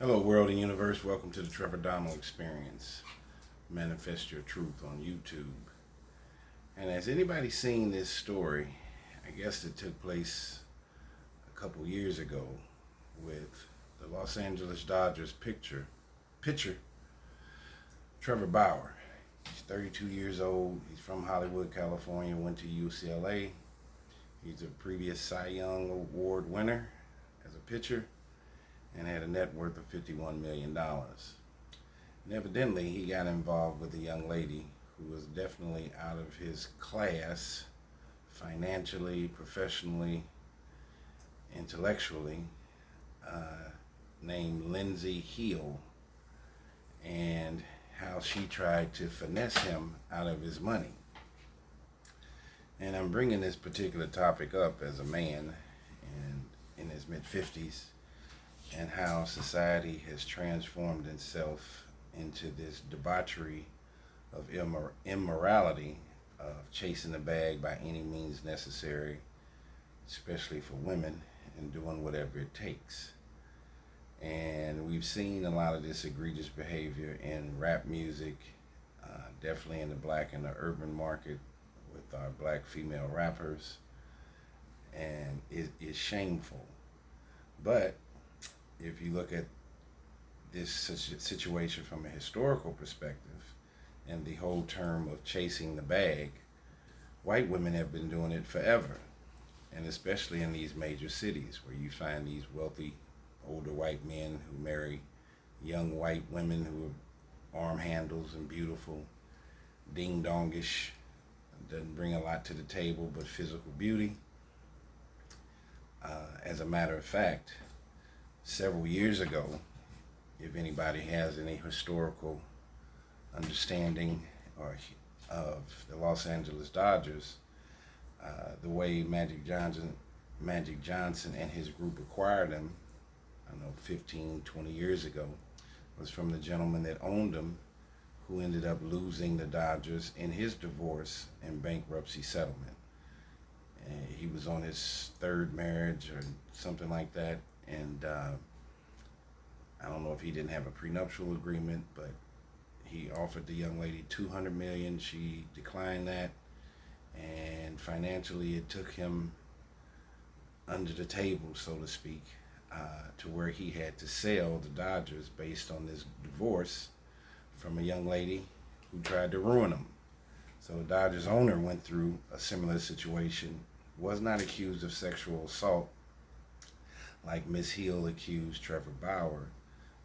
Hello, world and universe. Welcome to the Trevor Experience. Manifest your truth on YouTube. And has anybody seen this story? I guess it took place a couple years ago with the Los Angeles Dodgers pitcher Trevor Bauer. He's 32 years old. He's from Hollywood, California. Went to UCLA. He's a previous Cy Young Award winner as a pitcher and had a net worth of $51 million. And evidently, he got involved with a young lady who was definitely out of his class, financially, professionally, intellectually, named Lindsey, and how she tried to finesse him out of his money. And I'm bringing this particular topic up as a man and in his mid-50s, and how society has transformed itself into this debauchery of immorality, of chasing the bag by any means necessary, especially for women, and doing whatever it takes. And we've seen a lot of this egregious behavior in rap music, definitely in the black and the urban market with our black female rappers, and it is shameful. But if you look at this situation from a historical perspective and the whole term of chasing the bag, white women have been doing it forever. And especially in these major cities where you find these wealthy older white men who marry young white women who are arm handles and beautiful, ding-dongish, doesn't bring a lot to the table but physical beauty. As a matter of fact, several years ago, if anybody has any historical understanding of the Los Angeles Dodgers, the way Magic Johnson and his group acquired them, I don't know, 15, 20 years ago, was from the gentleman that owned them, who ended up losing the Dodgers in his divorce and bankruptcy settlement. And he was on his third marriage or something like that. And I don't know if he didn't have a prenuptial agreement, but he offered the young lady $200 million. She declined that, and financially it took him under the table, so to speak, to where he had to sell the Dodgers based on this divorce from a young lady who tried to ruin him. So the Dodgers owner went through a similar situation, was not accused of sexual assault like Miss Hill accused Trevor Bauer.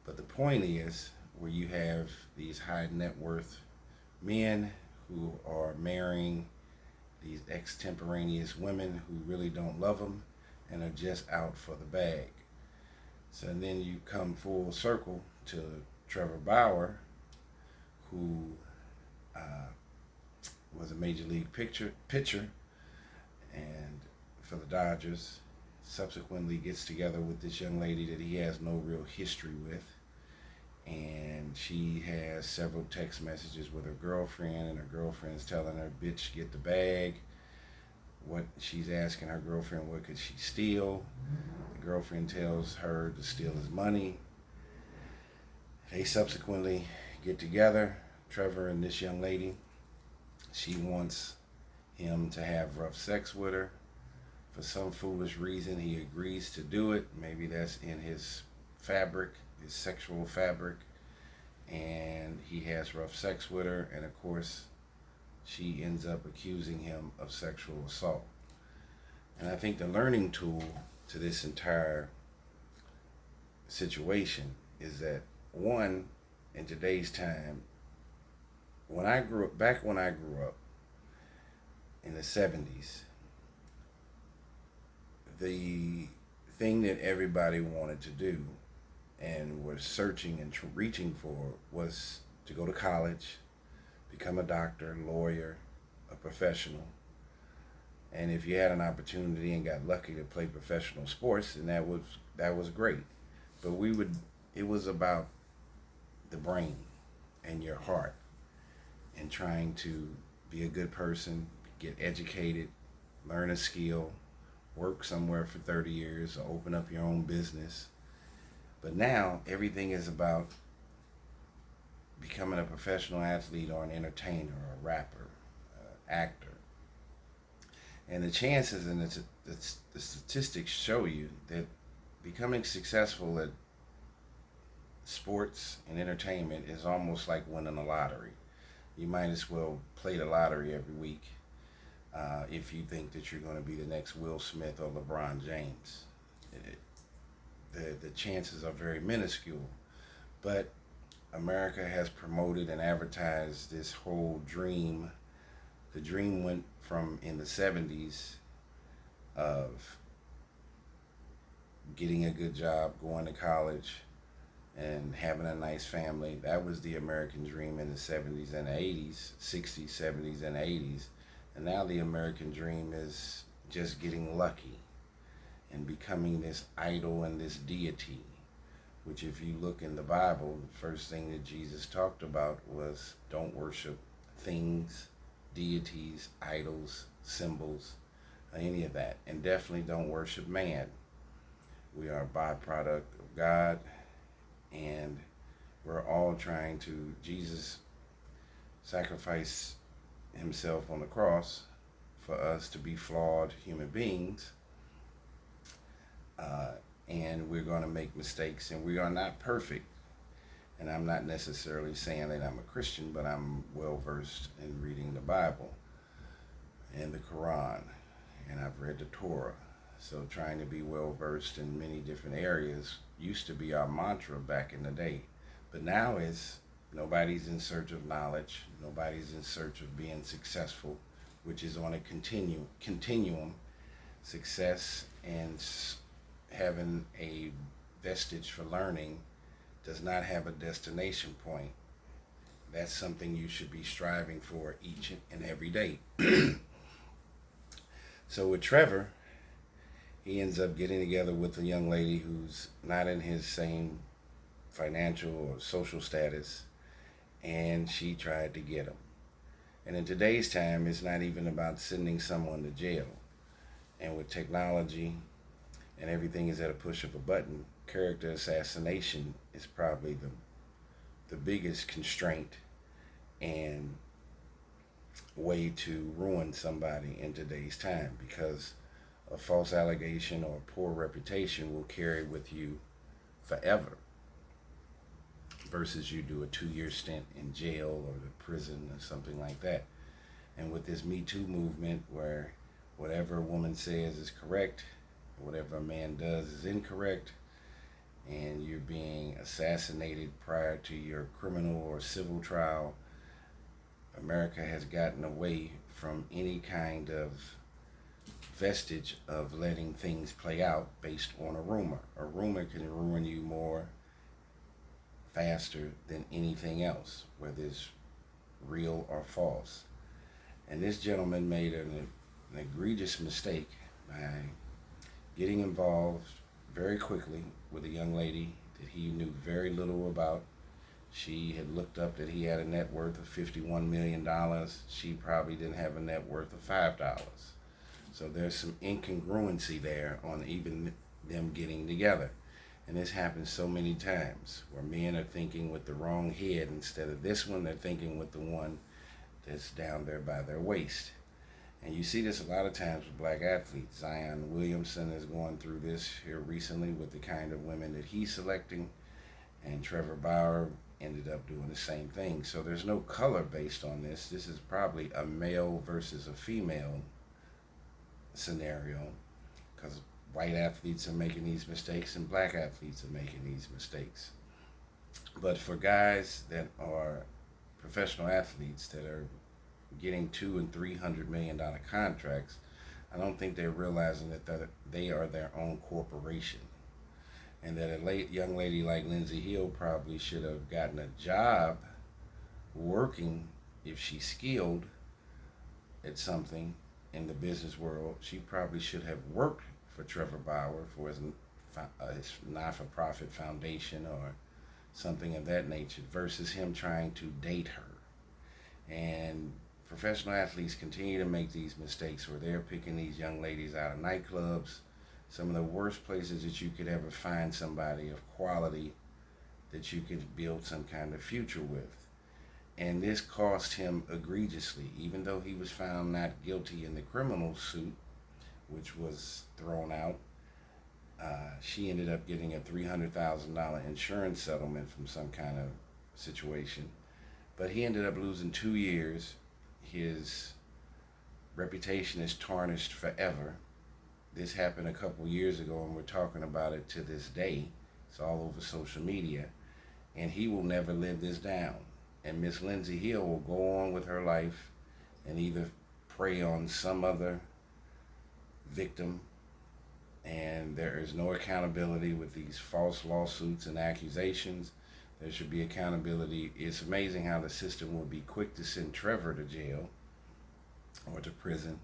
But the point is, where you have these high net worth men who are marrying these extemporaneous women who really don't love them and are just out for the bag. So then you come full circle to Trevor Bauer, who was a major league pitcher and for the Dodgers, subsequently gets together with this young lady that he has no real history with, and she has several text messages with her girlfriend, and her girlfriend's telling her, bitch, get the bag. What she's asking her girlfriend, what could she steal? The girlfriend tells her to steal his money. They subsequently get together, Trevor and this young lady. She wants him to have rough sex with her. For some foolish reason, he agrees to do it. Maybe that's in his fabric, his sexual fabric. And he has rough sex with her. And of course, she ends up accusing him of sexual assault. And I think the learning tool to this entire situation is that, one, in today's time, when I grew up in the 70s, the thing that everybody wanted to do and was searching and reaching for was to go to college, become a doctor, lawyer, a professional. And if you had an opportunity and got lucky to play professional sports, then that was great. But it was about the brain and your heart, and trying to be a good person, get educated, learn a skill, work somewhere for 30 years, or open up your own business. But now everything is about becoming a professional athlete or an entertainer or a rapper, actor. And the chances and the statistics show you that becoming successful at sports and entertainment is almost like winning a lottery. You might as well play the lottery every week if you think that you're going to be the next Will Smith or LeBron James. The chances are very minuscule. But America has promoted and advertised this whole dream. The dream went from in the 70s of getting a good job, going to college, and having a nice family. That was the American dream in the 70s and the 80s, 60s, 70s, and 80s. And now the American dream is just getting lucky and becoming this idol and this deity, which if you look in the Bible, the first thing that Jesus talked about was don't worship things, deities, idols, symbols, any of that. And definitely don't worship man. We are a byproduct of God, and we're all trying to, Jesus sacrificed himself on the cross for us to be flawed human beings, and we're going to make mistakes, and we are not perfect. And I'm not necessarily saying that I'm a Christian, but I'm well versed in reading the Bible and the Quran, and I've read the Torah. So trying to be well versed in many different areas used to be our mantra back in the day, but now is nobody's in search of knowledge, nobody's in search of being successful, which is on a continuum. Success and having a vestige for learning does not have a destination point. That's something you should be striving for each and every day. So with Trevor, he ends up getting together with a young lady who's not in his same financial or social status, and she tried to get him. And in today's time, it's not even about sending someone to jail. And with technology and everything is at a push of a button, character assassination is probably the biggest constraint and way to ruin somebody in today's time, because a false allegation or a poor reputation will carry with you forever, versus you do a 2-year stint in jail or the prison or something like that. And with this Me Too movement, where whatever a woman says is correct, whatever a man does is incorrect, and you're being assassinated prior to your criminal or civil trial, America has gotten away from any kind of vestige of letting things play out based on a rumor. A rumor can ruin you more faster than anything else, whether it's real or false. And this gentleman made an egregious mistake by getting involved very quickly with a young lady that he knew very little about. She had looked up that he had a net worth of $51 million. She probably didn't have a net worth of $5. So there's some incongruency there on even them getting together. And this happens so many times where men are thinking with the wrong head. Instead of this one, they're thinking with the one that's down there by their waist. And you see this a lot of times with black athletes. Zion Williamson is going through this here recently with the kind of women that he's selecting. And Trevor Bauer ended up doing the same thing. So there's no color based on this. This is probably a male versus a female scenario, because white athletes are making these mistakes and black athletes are making these mistakes. But for guys that are professional athletes that are getting $200 and $300 million contracts, I don't think they're realizing that they are their own corporation, and that a young lady like Lindsey Hill probably should have gotten a job working. If she's skilled at something in the business world, she probably should have worked for Trevor Bauer for his not-for-profit foundation or something of that nature, versus him trying to date her. And professional athletes continue to make these mistakes where they're picking these young ladies out of nightclubs, some of the worst places that you could ever find somebody of quality that you could build some kind of future with. And this cost him egregiously, even though he was found not guilty in the criminal suit, which was thrown out. She ended up getting a $300,000 insurance settlement from some kind of situation. But he ended up losing 2 years. His reputation is tarnished forever. This happened a couple years ago, and we're talking about it to this day. It's all over social media. And he will never live this down. And Miss Lindsey Hill will go on with her life and either prey on some other victim, and there is no accountability with these false lawsuits and accusations. There should be accountability. It's amazing how the system will be quick to send Trevor to jail or to prison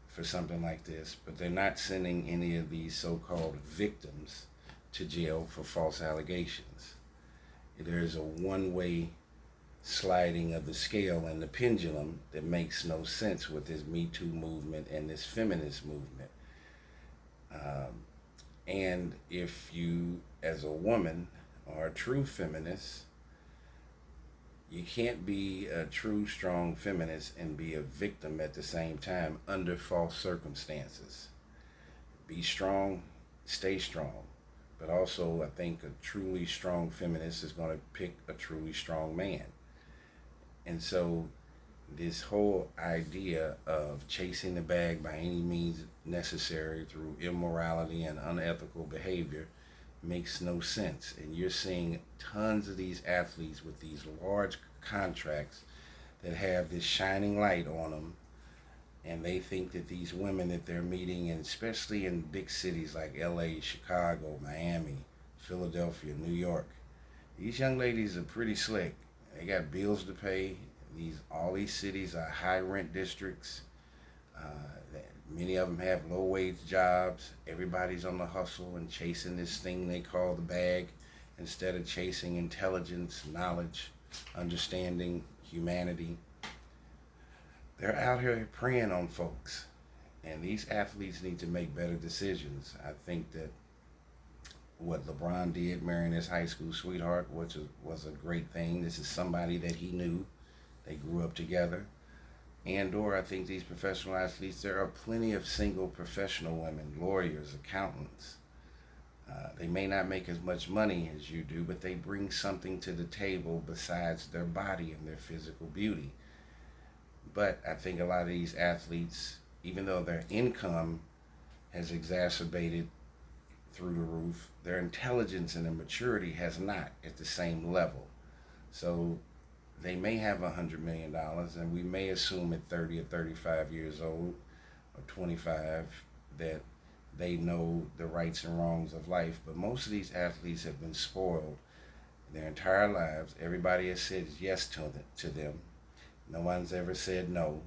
for something like this, but they're not sending any of these so-called victims to jail for false allegations. There's a one-way sliding of the scale and the pendulum that makes no sense with this Me Too movement and this feminist movement. And if you, as a woman, are a true feminist, you can't be a true, strong feminist and be a victim at the same time under false circumstances. Be strong, stay strong. But also, I think a truly strong feminist is going to pick a truly strong man. And so this whole idea of chasing the bag by any means necessary through immorality and unethical behavior makes no sense. And you're seeing tons of these athletes with these large contracts that have this shining light on them, and they think that these women that they're meeting, and especially in big cities like LA, Chicago, Miami, Philadelphia, New York, these young ladies are pretty slick. They got bills to pay. All these cities are high rent districts. Many of them have low wage jobs. Everybody's on the hustle and chasing this thing they call the bag instead of chasing intelligence, knowledge, understanding, humanity. They're out here preying on folks. And these athletes need to make better decisions. I think that what LeBron did, marrying his high school sweetheart, which was a great thing. This is somebody that he knew. They grew up together. And/or I think these professional athletes, there are plenty of single professional women, lawyers, accountants. They may not make as much money as you do, but they bring something to the table besides their body and their physical beauty. But I think a lot of these athletes, even though their income has exacerbated through the roof, their intelligence and their maturity has not at the same level. So they may have $100 million, and we may assume at 30 or 35 years old, or 25, that they know the rights and wrongs of life. But most of these athletes have been spoiled their entire lives. Everybody has said yes to them. No one's ever said no.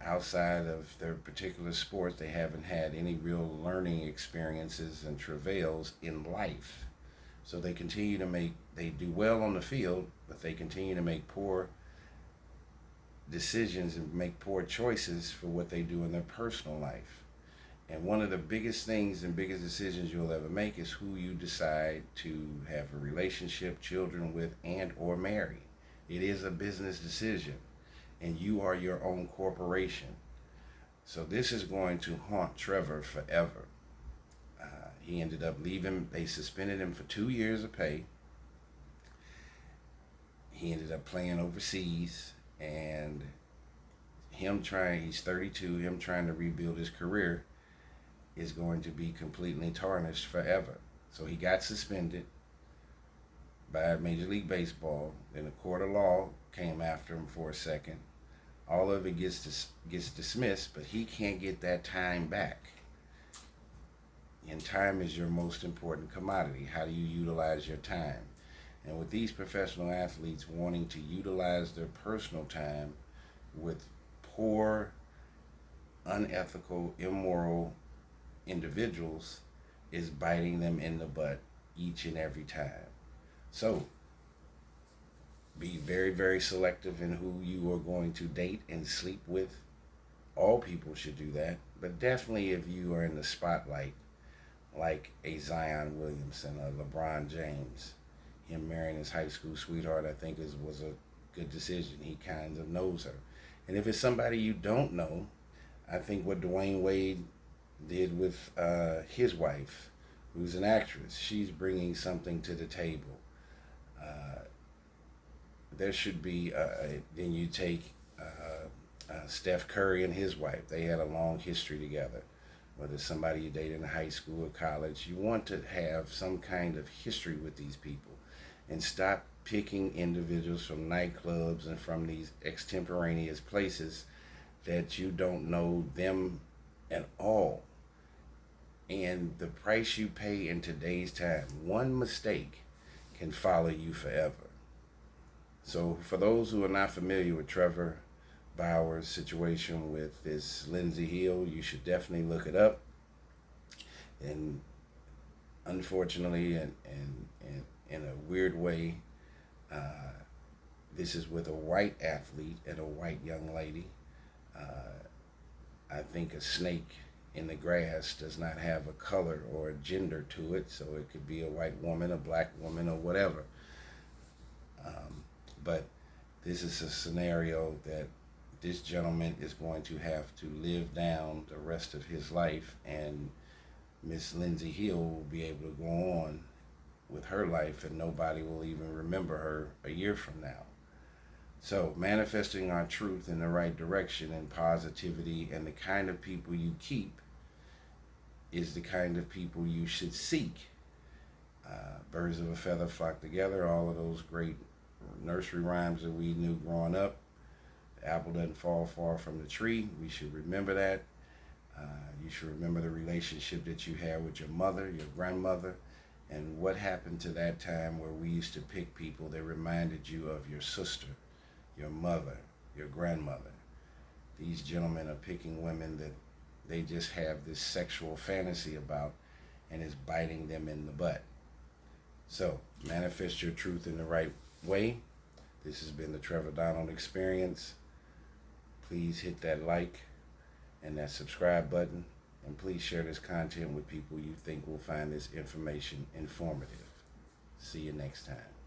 Outside of their particular sport, they haven't had any real learning experiences and travails in life. So they do well on the field, but they continue to make poor decisions and make poor choices for what they do in their personal life. And one of the biggest things and biggest decisions you'll ever make is who you decide to have a relationship, children with, and or marry. It is a business decision, and you are your own corporation. So this is going to haunt Trevor forever. He ended up leaving. They suspended him for 2 years of pay. He ended up playing overseas, and he's 32, him trying to rebuild his career is going to be completely tarnished forever. So he got suspended by Major League Baseball. Then the court of law came after him for a second. All of it gets dismissed, but he can't get that time back. And time is your most important commodity. How do you utilize your time? And with these professional athletes wanting to utilize their personal time with poor, unethical, immoral individuals, is biting them in the butt each and every time. So be very, very selective in who you are going to date and sleep with. all people should do that, but definitely if you are in the spotlight, like a Zion Williamson, a LeBron James, him marrying his high school sweetheart, I think was a good decision. He kind of knows her. And if it's somebody you don't know, I think what Dwayne Wade did with his wife, who's an actress, she's bringing something to the table. Uh, there should be, then you take Steph Curry and his wife. They had a long history together. Whether it's somebody you dated in high school or college, you want to have some kind of history with these people and stop picking individuals from nightclubs and from these extemporaneous places that you don't know them at all. And the price you pay in today's time, one mistake can follow you forever. So, for those who are not familiar with Trevor Bauer's situation with this Lindsey Hill, you should definitely look it up. And unfortunately, and in a weird way, uh, this is with a white athlete and a white young lady. Uh, I think a snake in the grass does not have a color or a gender to it, so it could be a white woman, a black woman, or whatever. But this is a scenario that this gentleman is going to have to live down the rest of his life, and Miss Lindsey Hill will be able to go on with her life, and nobody will even remember her a year from now. So, manifesting our truth in the right direction and positivity, and the kind of people you keep is the kind of people you should seek. Birds of a feather flock together, all of those great nursery rhymes that we knew growing up. The apple doesn't fall far from the tree. We should remember that. Uh, you should remember the relationship that you had with your mother, your grandmother, and what happened to that time where we used to pick people that reminded you of your sister, your mother, your grandmother. These gentlemen are picking women that they just have this sexual fantasy about, and it's biting them in the butt. So, manifest your truth in the right way. This has been the Trevor Donald Experience. Please hit that like and that subscribe button, and please share this content with people you think will find this information informative. See you next time.